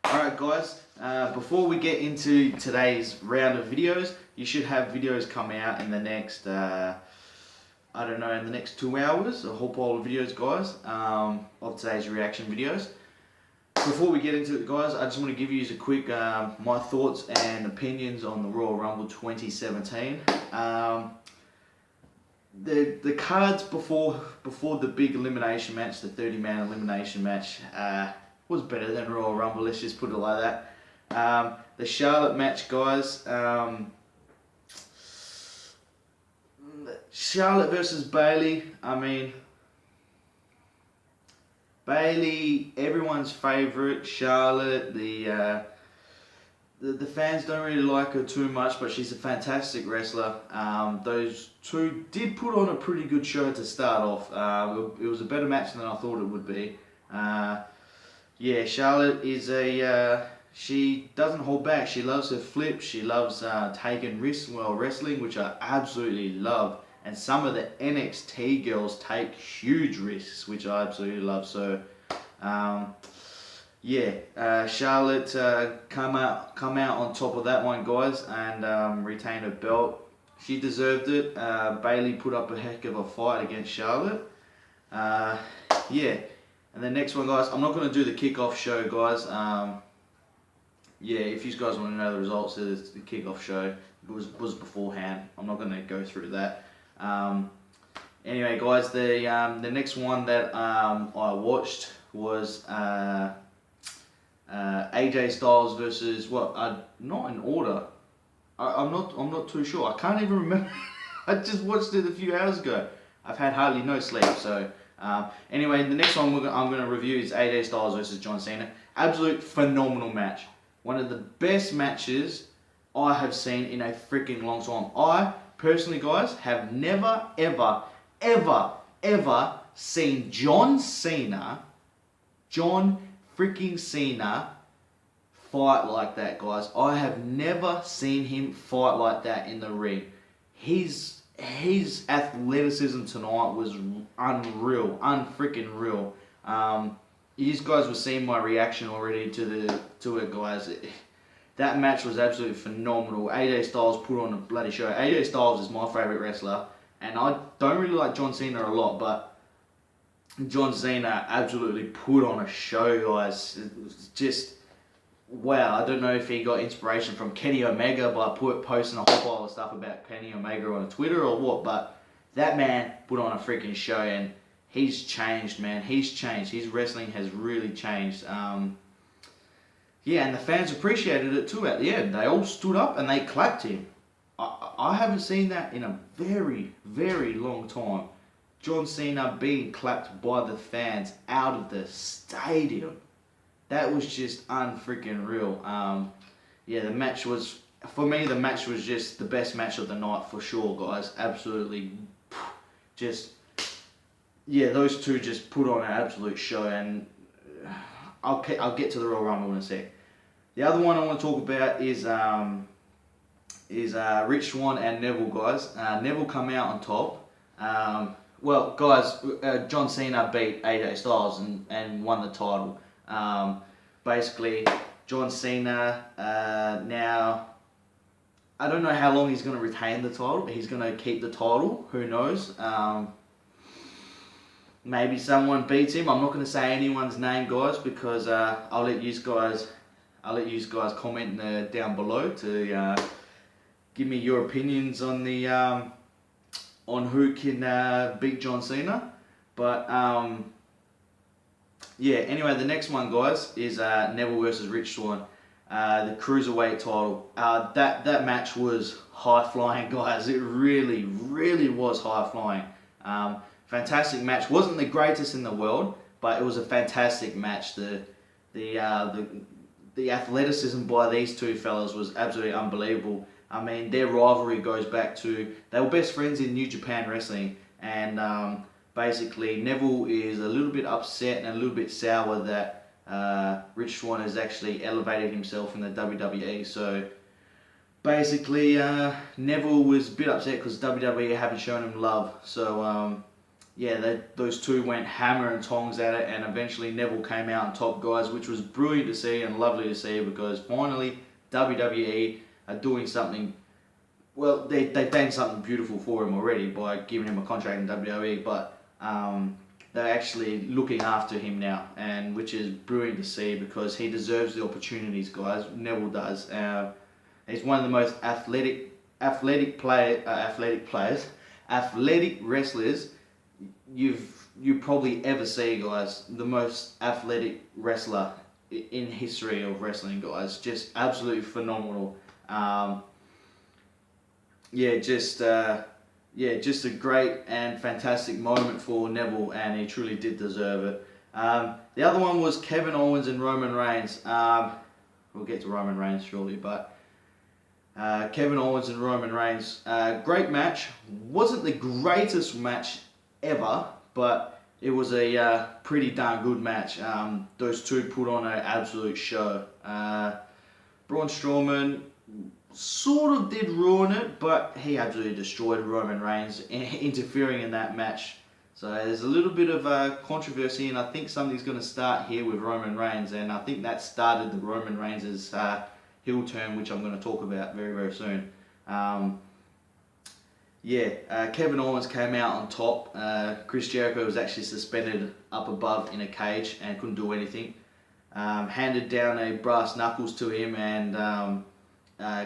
Alright guys, before we get into today's round of videos, you should have videos come out in the next, I don't know, in the next 2 hours, a whole pile of videos guys, of today's reaction videos. Before we get into it guys, I just want to give you a quick, my thoughts and opinions on the Royal Rumble 2017. The cards before the big elimination match, the 30-man elimination match, was better than Royal Rumble, let's just put it like that. The Charlotte match guys, Charlotte versus Bayley, I mean, Bayley, everyone's favourite. Charlotte, the fans don't really like her too much, but she's a fantastic wrestler. Those two did put on a pretty good show to start off. It was a better match than I thought it would be. Yeah, Charlotte is she doesn't hold back. She loves her flips. She loves taking risks while wrestling, which I absolutely love. And some of the NXT girls take huge risks, which I absolutely love. So, yeah, Charlotte come out on top of that one, guys, and retain her belt. She deserved it. Bayley put up a heck of a fight against Charlotte. Yeah. And the next one, guys, I'm not going to do the kickoff show, guys. Yeah, if you guys want to know the results of the kickoff show, it was beforehand. I'm not going to go through that. Anyway, guys, the next one that I watched was AJ Styles versus not in order. I'm not too sure. I can't even remember. I just watched it a few hours ago. I've had hardly no sleep, so. Anyway, the next one I'm going to review is AJ Styles versus John Cena. Absolute phenomenal match. One of the best matches I have seen in a freaking long time. I, personally guys, have never, ever, ever, ever seen John freaking Cena fight like that, guys. I have never seen him fight like that in the ring. His athleticism tonight was unreal, unfreaking real. You guys were seeing my reaction already to it, guys. That match was absolutely phenomenal. AJ Styles put on a bloody show. AJ Styles is my favourite wrestler, and I don't really like John Cena a lot, but John Cena absolutely put on a show, guys. It was just wow. I don't know if he got inspiration from Kenny Omega by posting a whole pile of stuff about Kenny Omega on Twitter or what, but that man put on a freaking show, and he's changed, man. He's changed. His wrestling has really changed. Yeah, and the fans appreciated it too at the end. They all stood up and they clapped him. I haven't seen that in a very, very long time. John Cena being clapped by the fans out of the stadium. That was just unfreaking real. Yeah, the match was, for me, the match was just the best match of the night for sure, guys. Absolutely, just, yeah, those two just put on an absolute show, and I'll get to the Royal Rumble in a sec. The other one I want to talk about is Rich Swann and Neville, guys. Neville come out on top. Well, guys, John Cena beat AJ Styles and won the title. Basically, John Cena, now, I don't know how long he's going to retain the title. He's going to keep the title, who knows. Maybe someone beats him. I'm not going to say anyone's name, guys, because I'll let you guys comment down below to give me your opinions on the on who can beat John Cena. But yeah, anyway, the next one, guys, is Neville versus Rich Swann, the Cruiserweight title. That match was high-flying, guys. It really, really was high-flying. Fantastic match. Wasn't the greatest in the world, but it was a fantastic match. The athleticism by these two fellas was absolutely unbelievable. I mean, their rivalry goes back to, they were best friends in New Japan Wrestling, and basically Neville is a little bit upset and a little bit sour that Rich Swann has actually elevated himself in the WWE. So basically Neville was a bit upset because WWE haven't shown him love. So yeah, those two went hammer and tongs at it, and eventually Neville came out on top, guys, which was brilliant to see and lovely to see, because finally WWE are doing something. Well, they've done something beautiful for him already by giving him a contract in WWE, but they're actually looking after him now, and which is brilliant to see, because he deserves the opportunities, guys. Neville does. He's one of the most athletic wrestlers you probably ever see, guys. The most athletic wrestler in history of wrestling, guys. Just absolutely phenomenal. Just a great and fantastic moment for Neville, and he truly did deserve it. The other one was Kevin Owens and Roman Reigns. We'll get to Roman Reigns shortly, but Kevin Owens and Roman Reigns, great match. Wasn't the greatest match ever, but it was a pretty darn good match. Those two put on an absolute show. Braun Strowman sort of did ruin it, but he absolutely destroyed Roman Reigns, interfering in that match. So there's a little bit of controversy, and I think something's going to start here with Roman Reigns, and I think that started the Roman Reigns' heel turn, which I'm going to talk about very, very soon. Kevin Owens came out on top. Chris Jericho was actually suspended up above in a cage and couldn't do anything. Handed down a brass knuckles to him, and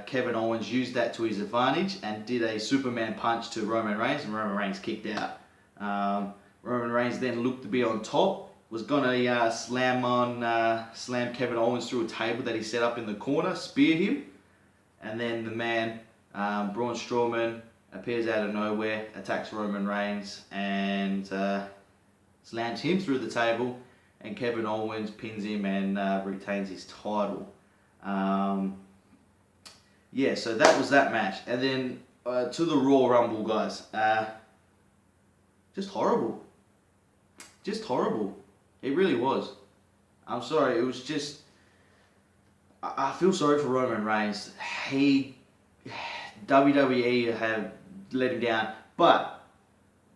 Kevin Owens used that to his advantage and did a Superman punch to Roman Reigns, and Roman Reigns kicked out. Roman Reigns then looked to be on top, was gonna slam Kevin Owens through a table that he set up in the corner, spear him, and then the man, Braun Strowman, appears out of nowhere, attacks Roman Reigns, and slams him through the table, and Kevin Owens pins him and retains his title. So that was that match. And then to the Royal Rumble, guys. Just horrible. Just horrible. It really was. I'm sorry, it was just... I feel sorry for Roman Reigns. WWE have let him down, but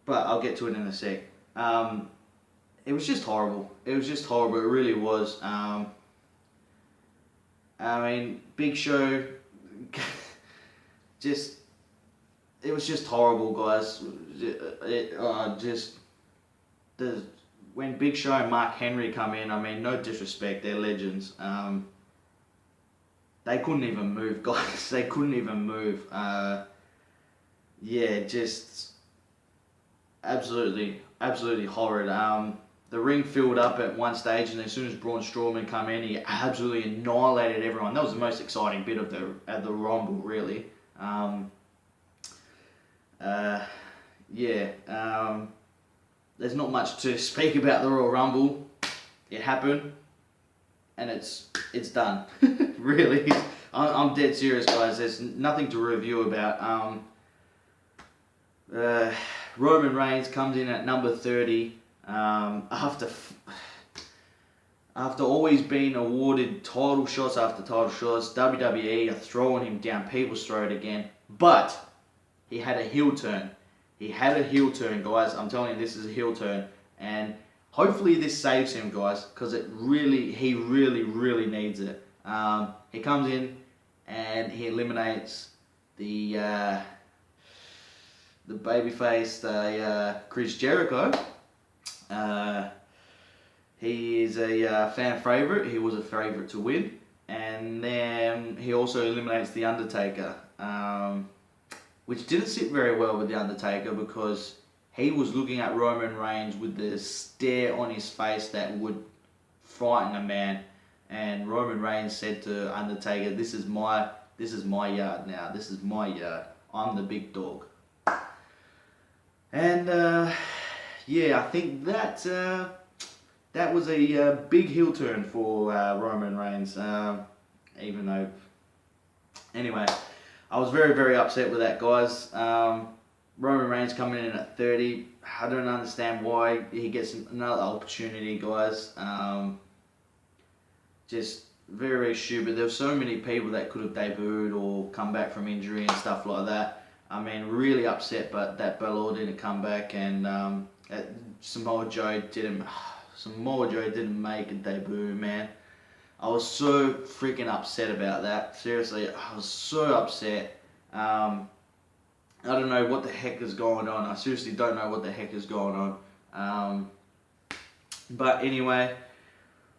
I'll get to it in a sec. It was just horrible. It was just horrible. It really was. I mean, Big Show... it was just horrible, guys. When Big Show and Mark Henry come in, I mean, no disrespect, they're legends. They couldn't even move, guys. They couldn't even move. Just absolutely horrid. The ring filled up at one stage, and as soon as Braun Strowman come in, he absolutely annihilated everyone. That was the most exciting bit of the Rumble, really. There's not much to speak about the Royal Rumble. It happened, and it's done. Really, I'm dead serious, guys. There's nothing to review about. Roman Reigns comes in at number 30. After always being awarded title shots after title shots, WWE are throwing him down people's throat again. But he had a heel turn. He had a heel turn, guys. I'm telling you, this is a heel turn, and hopefully this saves him, guys, because he really needs it. He comes in and he eliminates the babyface, Chris Jericho. He is a fan favorite. He was a favorite to win, and then he also eliminates the Undertaker, which didn't sit very well with the Undertaker, because he was looking at Roman Reigns with the stare on his face that would frighten a man. And Roman Reigns said to Undertaker, "This is my yard now. This is my yard. I'm the big dog." And I think that was a big heel turn for Roman Reigns. Even though, anyway, I was very upset with that, guys. Roman Reigns coming in at 30. I don't understand why he gets another opportunity, guys. Just very stupid. There were so many people that could have debuted or come back from injury and stuff like that. I mean, really upset, but that Balor didn't come back, and Samoa Joe didn't make a debut, man. I was so freaking upset about that. Seriously, I was so upset. I don't know what the heck is going on. I seriously don't know what the heck is going on. But anyway,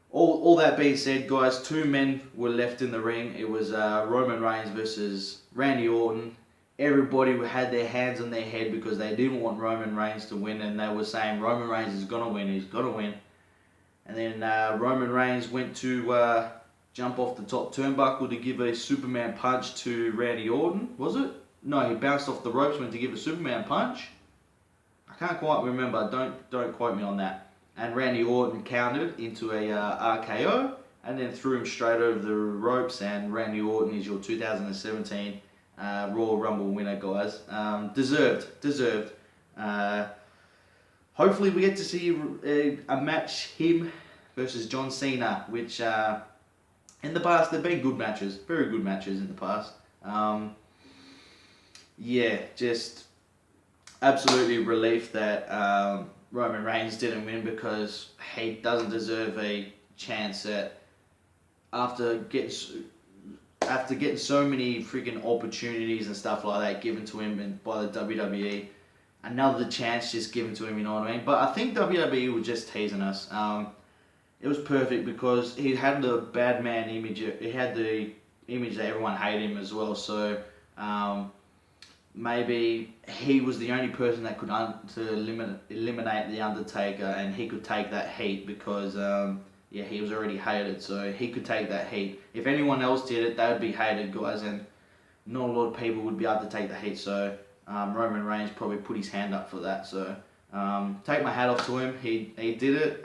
all that being said, guys, 2 men were left in the ring. It was Roman Reigns versus Randy Orton. Everybody had their hands on their head because they didn't want Roman Reigns to win, and they were saying Roman Reigns is gonna win. He's gonna win. And then Roman Reigns went to jump off the top turnbuckle to give a Superman punch to Randy Orton. Was it? No, he bounced off the ropes, went to give a Superman punch. I can't quite remember. Don't quote me on that. And Randy Orton countered into a RKO and then threw him straight over the ropes. And Randy Orton is your 2017 Royal Rumble winner, guys. Deserved. Hopefully we get to see a match, him versus John Cena, which in the past they've been good matches, very good matches in the past. Yeah, just absolutely relief that Roman Reigns didn't win, because he doesn't deserve a chance at after getting so many freaking opportunities and stuff like that given to him by the WWE. Another chance just given to him, you know what I mean? But I think WWE were just teasing us. It was perfect because he had the bad man image. He had the image that everyone hated him as well. So maybe he was the only person that could eliminate the Undertaker, and he could take that heat because yeah, he was already hated, so he could take that heat. If anyone else did it, they would be hated, guys, and not a lot of people would be able to take the heat. So Roman Reigns probably put his hand up for that. So take my hat off to him. He did it.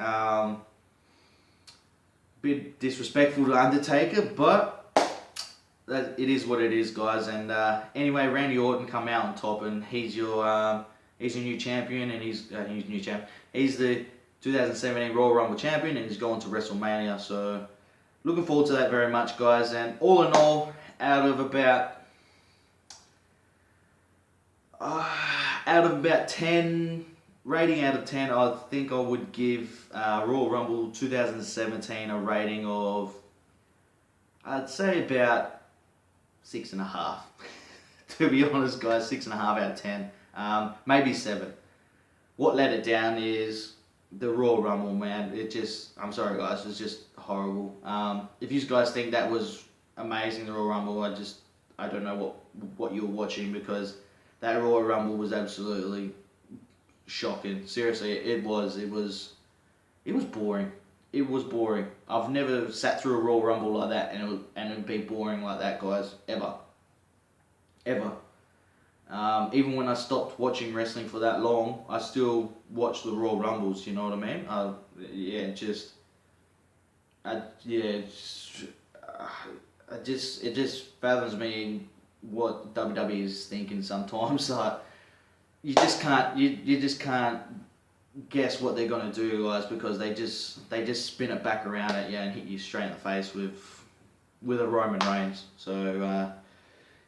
Bit disrespectful to Undertaker, but it is what it is, guys. And anyway, Randy Orton come out on top, and he's your new champion, and he's new champ. He's the 2017 Royal Rumble champion, and he's going to WrestleMania. So looking forward to that very much, guys. And all in all, out of about 10 rating out of 10, I think I would give Royal Rumble 2017 a rating of, I'd say about 6.5. To be honest, guys, 6.5 out of 10, maybe 7. What let it down is the Royal Rumble, man. I'm sorry, guys, it's just horrible. If you guys think that was amazing, the Royal Rumble, I don't know what you're watching, because that Royal Rumble was absolutely shocking. Seriously, it was boring. It was boring. I've never sat through a Royal Rumble like that and it'd be boring like that, guys, ever. Even when I stopped watching wrestling for that long, I still watch the Royal Rumbles, you know what I mean? It just fathoms me what WWE is thinking sometimes. Like, you just can't guess what they're gonna do, guys, because they just spin it back around at you and hit you straight in the face with a Roman Reigns. So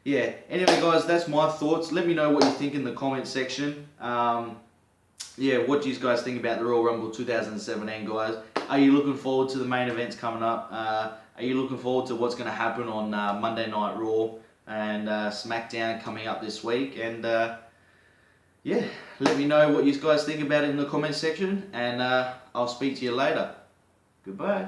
yeah. Anyway, guys, that's my thoughts. Let me know what you think in the comment section. Yeah, what do you guys think about the Royal Rumble 2017, guys? Are you looking forward to the main events coming up? Are you looking forward to what's going to happen on Monday Night Raw and SmackDown coming up this week? And yeah, let me know what you guys think about it in the comment section, and I'll speak to you later. Goodbye.